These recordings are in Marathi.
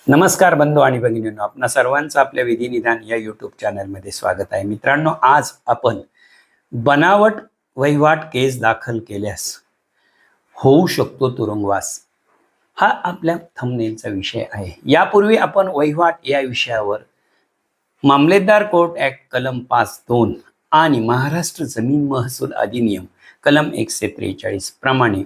नमस्कार बंधू आणि भगिनींनो, आपणा सर्वांचं आपल्या विधिनिधान या यूट्यूब चॅनलमध्ये स्वागत आहे. मित्रांनो, आज आपण बनावट वहिवाट केस दाखल केल्यास होऊ शकतो तुरुंगवास, हा आपल्या थंबनेलचा विषय आहे. यापूर्वी आपण वहिवाट या विषयावर मामलेदार कोर्ट ऍक्ट कलम 5(2) आणि महाराष्ट्र जमीन महसूल अधिनियम कलम 143 प्रमाणे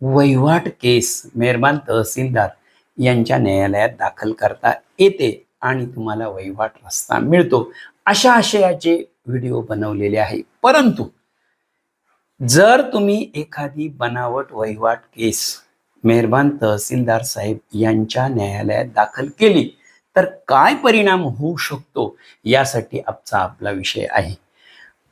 वहिवाट केस मेहरबान तहसीलदार यांच्या न्यायालयात दाखल करता येते आणि तुम्हाला वहिवाट रस्ता मिळतो, अशा आशयाचे व्हिडिओ बनवलेले आहे. परंतु जर तुम्ही एखादी बनावट वहिवाट केस मेहरबान तहसीलदार साहेब यांच्या न्यायालयात दाखल केली तर काय परिणाम होऊ शकतो, यासाठी आजचा आपला विषय आहे.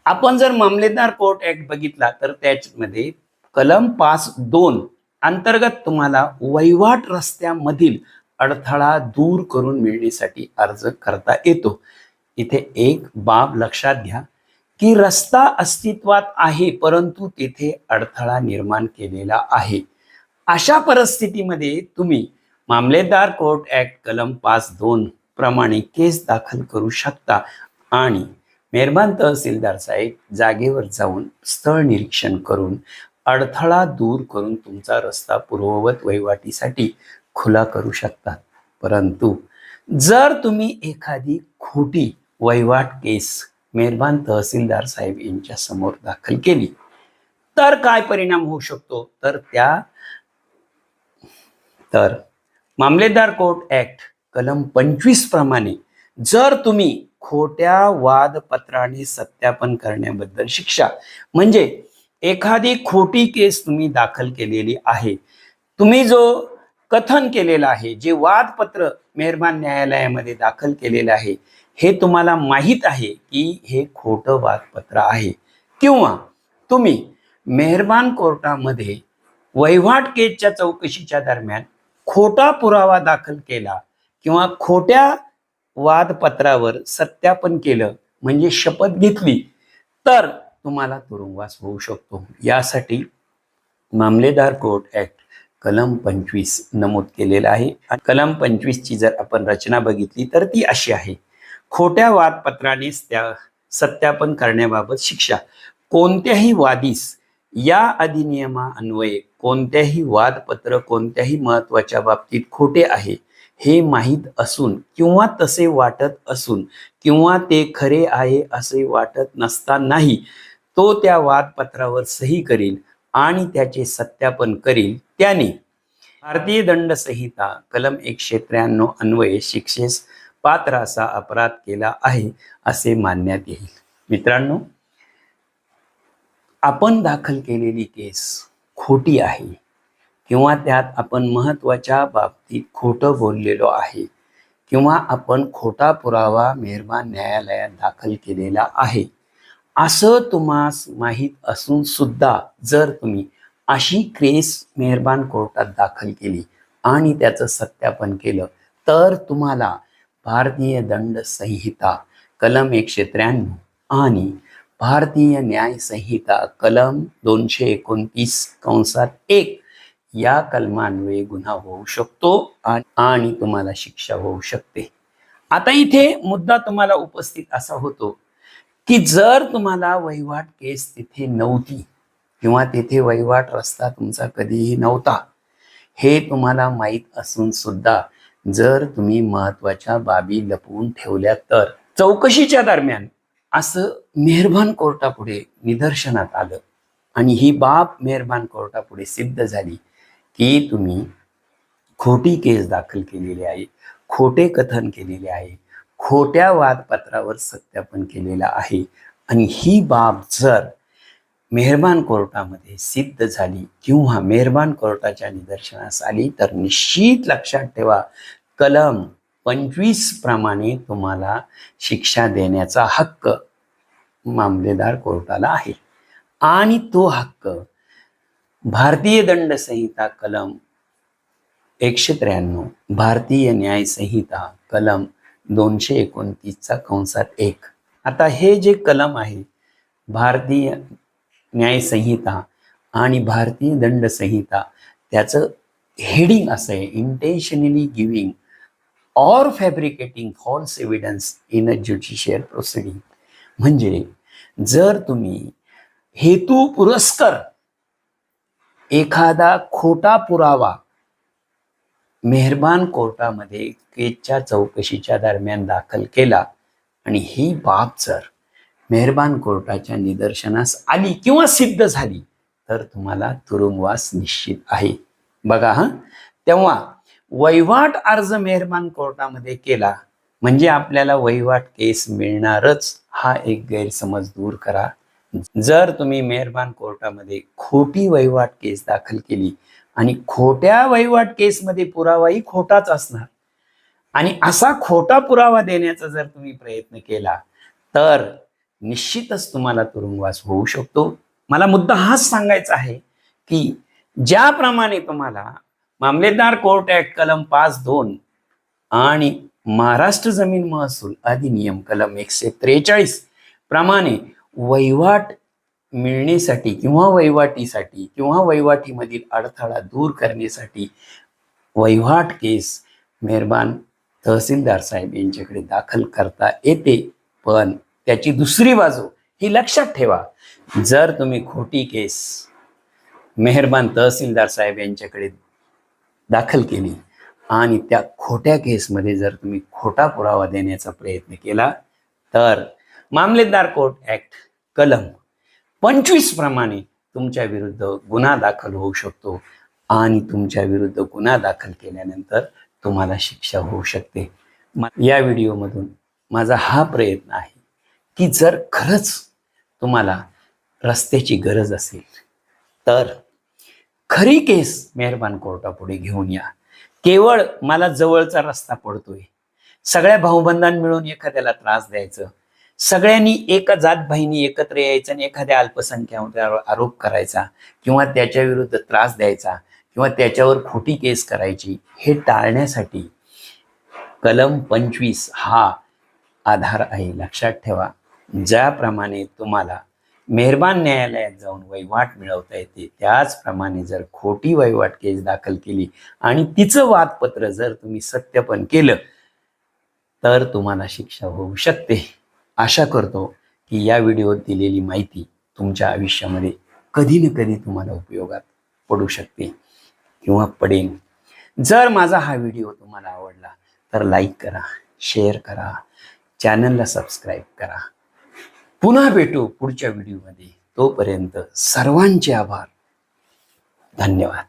आपण जर मामलेदार कोर्ट ऍक्ट बघितला तर त्यामध्ये कलम 5(2) अंतर्गत तुम्हाला वहिवाट रस्त्यामधील अडथळा दूर करून मिळण्यासाठी अर्ज करता येतो. इथे एक बाब लक्षात घ्या की रस्ता अस्तित्वात आहे परंतु तिथे अडथळा निर्माण केलेला आहे. अशा परिस्थितीमध्ये तुम्ही मामलेदार कोर्ट ऍक्ट कलम 5(2) प्रमाणे केस दाखल करू शकता आणि मेहरबान तहसीलदार साहेब जागेवर जाऊन स्थळ निरीक्षण करून अडथळा दूर करून तुमचा रस्ता पूर्ववत वहिवाटीसाठी खुला करू शकतात. परंतु जर तुम्ही एखादी खोटी वहिवाट केस मेहरबान तहसीलदार साहेब यांच्या समोर दाखल केली तर काय परिणाम होऊ शकतो, तर मामलेदार कोर्ट ऍक्ट कलम 25 प्रमाणे जर तुम्ही खोट्या वादपत्राने सत्यापन करण्याबद्दल शिक्षा, म्हणजे एखादी खोटी केस तुम्ही दाखल केलेली आहे, तुम्ही जो कथन केलेला आहे, जे वादपत्र मेहरबान न्यायालयामध्ये दाखल केलेलं आहे, हे तुम्हाला माहीत आहे की हे खोटं वादपत्र आहे, किंवा तुम्ही मेहरबान कोर्टामध्ये वहिवाट केसच्या चौकशीच्या दरम्यान खोटा पुरावा दाखल केला किंवा खोट्या वादपत्रावर सत्यापन केलं, म्हणजे शपथ घेतली, तर तुम्हाला तुरुंगवास होऊ शकतो. यासाठी मामलेदार कोर्ट ऍक्ट कलम 25 नमूद केलेला आहे. कलम 25 ची जर आपण रचना बघितली तर ती अशी आहे: खोट्या वादपत्राने सत्यापन करण्याबाबत शिक्षा. कोणत्याही वादीस या अधिनियमान्वये कोणत्याही वादपत्र कोणत्याही महत्वाच्या बाबतीत खोटे आहे हे माहीत असून किंवा तसे वाटत असून किंवा ते खरे आहे असे वाटत नसतानाही तो त्या वादपत्रावर सही करील आणि त्याचे सत्यापन करील, त्याने भारतीय दंड संहिता कलम 193 अन्वये शिक्षेस पात्र असा अपराध केला आहे असे मानण्यात येईल. मित्रांनो, आपण दाखल केलेली केस खोटी आहे किंवा त्यात आपण महत्वाच्या बाबतीत खोटं बोललेलो आहे किंवा आपण खोटा पुरावा मेहरबान न्यायालयात दाखल केलेला आहे असं तुम्हास माहीत असून सुद्धा जर तुम्ही अशी केस मेहरबान कोर्टात दाखल केली आणि त्याचं सत्यापन केलं तर तुम्हाला भारतीय दंड संहिता कलम 193 आणि भारतीय न्याय संहिता कलम 229(1) या कलमान्वये गुन्हा होऊ शकतो आणि तुम्हाला शिक्षा होऊ शकते. आता इथे मुद्दा तुम्हाला उपस्थित असा होतो की जर तुम्हाला वहिवाट केस तिथे नव्हती किंवा तिथे वहिवाट रस्ता तुमचा कधीही नव्हता हे तुम्हाला माहीत असून सुद्धा जर तुम्ही महत्वाच्या बाबी लपवून ठेवल्या तर चौकशीच्या दरम्यान असं मेहरबान कोर्टापुढे निदर्शनात आलं आणि ही बाब मेहरबान कोर्टापुढे सिद्ध झाली की तुम्ही खोटी केस दाखल केलेली आहे, खोटे कथन केलेले आहे, खोट्या वादपत्रावर सत्यापन केलेलं आहे आणि ही बाब जर मेहरबान कोर्टामध्ये सिद्ध झाली किंवा मेहरबान कोर्टाच्या निदर्शनास आली तर निश्चित लक्षात ठेवा, कलम 25 प्रमाणे तुम्हाला शिक्षा देण्याचा हक्क मामलेदार कोर्टाला आहे आणि तो हक्क भारतीय दंड संहिता कलम 193, भारतीय न्याय संहिता कलम 229(1). आता हे जे कलम आहे भारतीय न्याय संहिता आणि भारतीय दंड संहिता, त्याचं हेडिंग असं आहे: intentionally giving or fabricating false evidence in a judicial proceeding. म्हणजे जर तुम्ही हेतू पुरस्कर एखादा खोटा पुरावा मेहरबान कोर्टामध्ये केसच्या चौकशीच्या दरम्यान दाखल केला आणि ही बाब जर मेहरबान कोर्टाच्या निदर्शनास आली किंवा सिद्ध झाली तर तुम्हाला तुरुंगवास निश्चित आहे. बघा हा, तेव्हा वहिवाट अर्ज मेहरबान कोर्टामध्ये केला म्हणजे आपल्याला वहिवाट केस मिळणारच, हा एक गैरसमज दूर करा. जर तुम्ही मेहरबान कोर्टामध्ये खोटी वहिवाट केस दाखल केली आणि खोट्या वहिवाट केसमध्ये पुरावाही खोटाच असणार आणि असा खोटा पुरावा देण्याचा जर तुम्ही प्रयत्न केला तर निश्चितच तुम्हाला तुरुंगवास होऊ शकतो. मला मुद्दा हाच सांगायचा आहे की ज्याप्रमाणे तुम्हाला मामलेदार कोर्ट ऍक्ट कलम 5(2) आणि महाराष्ट्र जमीन महसूल अधिनियम कलम 143 प्रमाणे वहिवाट मिळण्यासाठी किंवा वहिवाटीसाठी किंवा वहिवाटीमधील अडथळा दूर करण्यासाठी वहिवाट केस मेहरबान तहसीलदार साहेब यांच्याकडे दाखल करता येते. पण त्याची दुसरी बाजू ही लक्षात ठेवा, जर तुम्ही खोटी केस मेहरबान तहसीलदार साहेब यांच्याकडे दाखल केली आणि त्या खोट्या केसमध्ये जर तुम्ही खोटा पुरावा देण्याचा प्रयत्न केला तर मामलेदार कोर्ट ऍक्ट कलम 25 प्रमाणे तुमच्या विरुद्ध गुन्हा दाखल होऊ शकतो आणि तुमच्या विरुद्ध गुन्हा दाखल केल्यानंतर तुम्हाला शिक्षा होऊ शकते. या व्हिडिओमधून माझा हा प्रयत्न आहे की जर खरंच तुम्हाला रस्त्याची गरज असेल तर खरी केस मेहरबान कोर्टापुढे घेऊन या. केवळ मला जवळचा रस्ता पडतोय, सगळ्या भाऊबंधांनी मिळून एखाद्याला त्रास द्यायचं, सगळ्यांनी एका जात भाईनी एकत्र यायचं आणि एखाद्या अल्पसंख्याकावर आरोप करायचा किंवा त्याच्या विरुद्ध त्रास द्यायचा किंवा त्याच्यावर खोटी केस करायची, हे टाळण्यासाठी कलम 25 हा आधार आहे. लक्षात ठेवा, ज्याप्रमाणे तुम्हाला मेहरबान न्यायालयात जाऊन वहिवाट मिळवता येते त्याचप्रमाणे जर खोटी वहिवाट केस दाखल केली आणि तिचं वादपत्र जर तुम्ही सत्यापन केलं तर तुम्हाला शिक्षा होऊ शकते. आशा करतो की या व्हिडिओत दिलेली माहिती तुमच्या आयुष्यामध्ये कधी ना कधी तुम्हाला उपयोगात पडू शकते किंवा पडेल. जर माझा हा व्हिडिओ तुम्हाला आवडला तर लाईक करा, शेअर करा, चॅनलला सबस्क्राईब करा. पुन्हा भेटू पुढच्या व्हिडिओमध्ये. तोपर्यंत सर्वांचे आभार. धन्यवाद.